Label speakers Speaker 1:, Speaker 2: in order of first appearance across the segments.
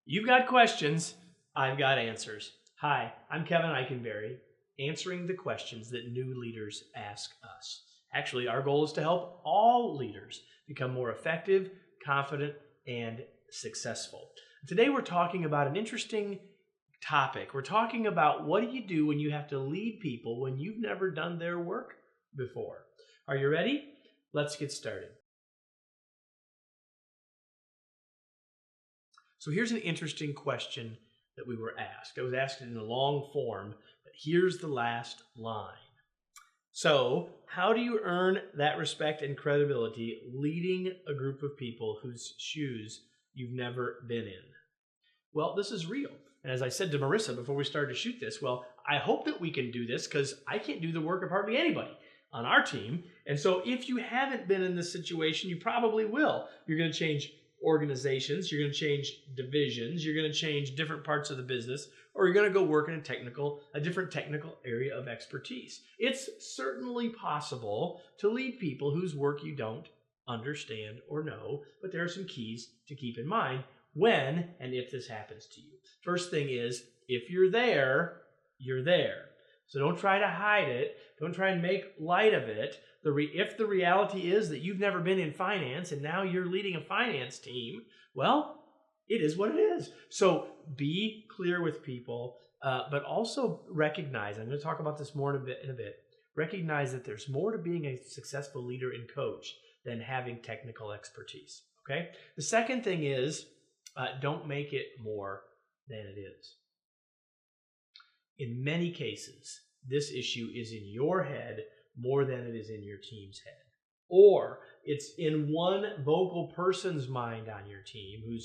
Speaker 1: You've got questions, I've got answers. Hi, I'm Kevin Eikenberry, answering the questions that new leaders ask us. Actually, our goal is to help all leaders become more effective, confident, and successful. Today we're talking about an interesting topic. We're talking about what do you do when you have to lead people when you've never done their work before. Are you ready? Let's get started. So here's an interesting question that we were asked. It was asked in a long form, but here's the last line. So, how do you earn that respect and credibility leading a group of people whose shoes you've never been in? Well, this is real. And as I said to Marissa before we started to shoot this, well, I hope that we can do this because I can't do the work of hardly anybody on our team. And so if you haven't been in this situation, you probably will. You're going to change organizations, you're going to change divisions, you're going to change different parts of the business, or you're going to go work in a different technical area of expertise. It's certainly possible to lead people whose work you don't understand or know, but there are some keys to keep in mind when and if this happens to you. First thing is, if you're there, you're there. So don't try to hide it. Don't try and make light of it. If the reality is that you've never been in finance and now you're leading a finance team, well, it is what it is. So be clear with people, but also recognize, I'm going to talk about this more in a bit, recognize that there's more to being a successful leader and coach than having technical expertise, okay? The second thing is, don't make it more than it is. In many cases, this issue is in your head more than it is in your team's head. Or it's in one vocal person's mind on your team who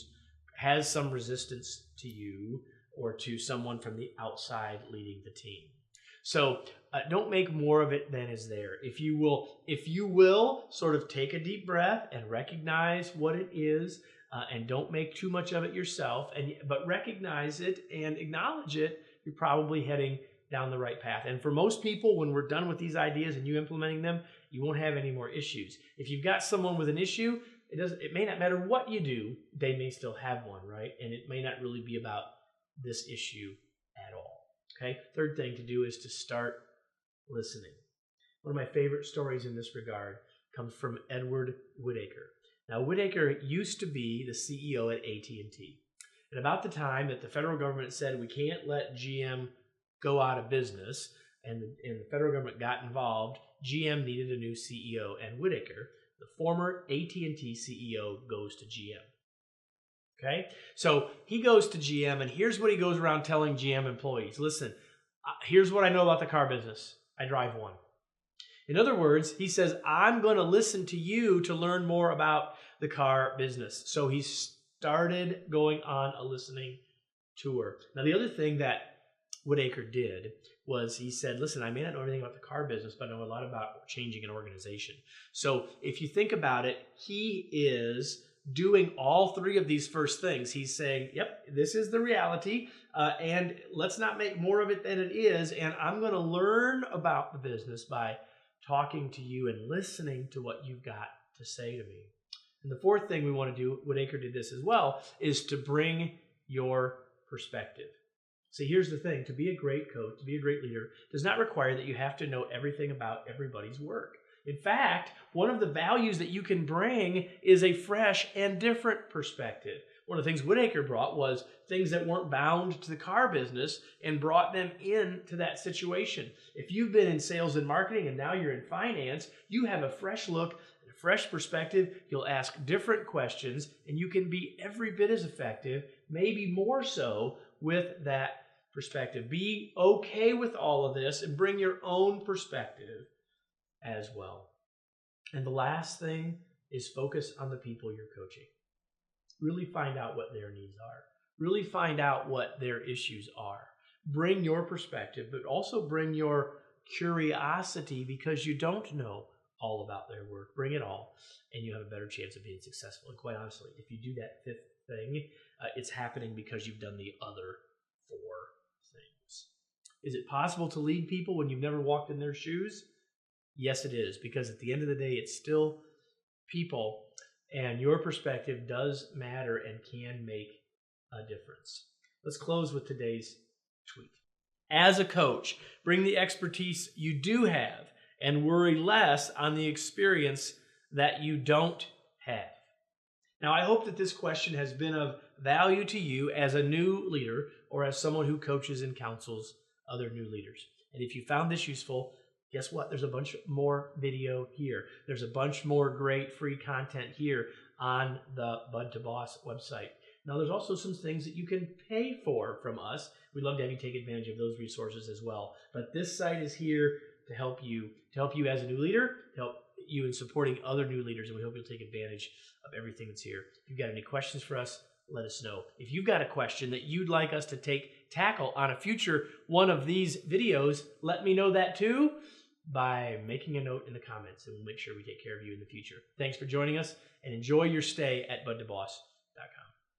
Speaker 1: has some resistance to you or to someone from the outside leading the team. So don't make more of it than is there. If you will sort of take a deep breath and recognize what it is, and don't make too much of it yourself, but recognize it and acknowledge it, you're probably heading down the right path. And for most people, when we're done with these ideas and you implementing them, you won't have any more issues. If you've got someone with an issue, it may not matter what you do, they may still have one, right? And it may not really be about this issue at all. Okay? Third thing to do is to start listening. One of my favorite stories in this regard comes from Edward Whittaker. Now, Whittaker used to be the CEO at AT&T. And about the time that the federal government said we can't let GM go out of business, and the federal government got involved, GM needed a new CEO, and Whittaker, the former AT&T CEO, goes to GM. Okay? So he goes to GM, and here's what he goes around telling GM employees. Listen, here's what I know about the car business. I drive one. In other words, he says, I'm going to listen to you to learn more about the car business. So he started going on a listening tour. Now, the other thing that Whittaker did was he said, listen, I may not know everything about the car business, but I know a lot about changing an organization. So if you think about it, he is doing all three of these first things. He's saying, yep, this is the reality, and let's not make more of it than it is, and I'm going to learn about the business by talking to you and listening to what you've got to say to me. And the fourth thing we want to do, Whittaker did this as well, is to bring your perspective. See, here's the thing. To be a great coach, to be a great leader, does not require that you have to know everything about everybody's work. In fact, one of the values that you can bring is a fresh and different perspective. One of the things Whittaker brought was things that weren't bound to the car business and brought them into that situation. If you've been in sales and marketing and now you're in finance, you have a fresh look, a fresh perspective. You'll ask different questions, and you can be every bit as effective, maybe more so, with that perspective. Be okay with all of this and bring your own perspective as well. And the last thing is focus on the people you're coaching. Really find out what their needs are. Really find out what their issues are. Bring your perspective, but also bring your curiosity because you don't know all about their work. Bring it all, and you have a better chance of being successful. And quite honestly, if you do that fifth thing, it's happening because you've done the other four things. Is it possible to lead people when you've never walked in their shoes? Yes, it is, because at the end of the day, it's still people, and your perspective does matter and can make a difference. Let's close with today's tweet. As a coach, bring the expertise you do have and worry less on the experience that you don't have. Now, I hope that this question has been of value to you as a new leader or as someone who coaches and counsels other new leaders. And if you found this useful, guess what? There's a bunch more video here. There's a bunch more great free content here on the Bud to Boss website. Now, there's also some things that you can pay for from us. We'd love to have you take advantage of those resources as well. But this site is here to help you as a new leader, to help you in supporting other new leaders, and we hope you'll take advantage of everything that's here. If you've got any questions for us, let us know. If you've got a question that you'd like us to tackle on a future one of these videos, let me know that too by making a note in the comments, and we'll make sure we take care of you in the future. Thanks for joining us, and enjoy your stay at Bud to Boss.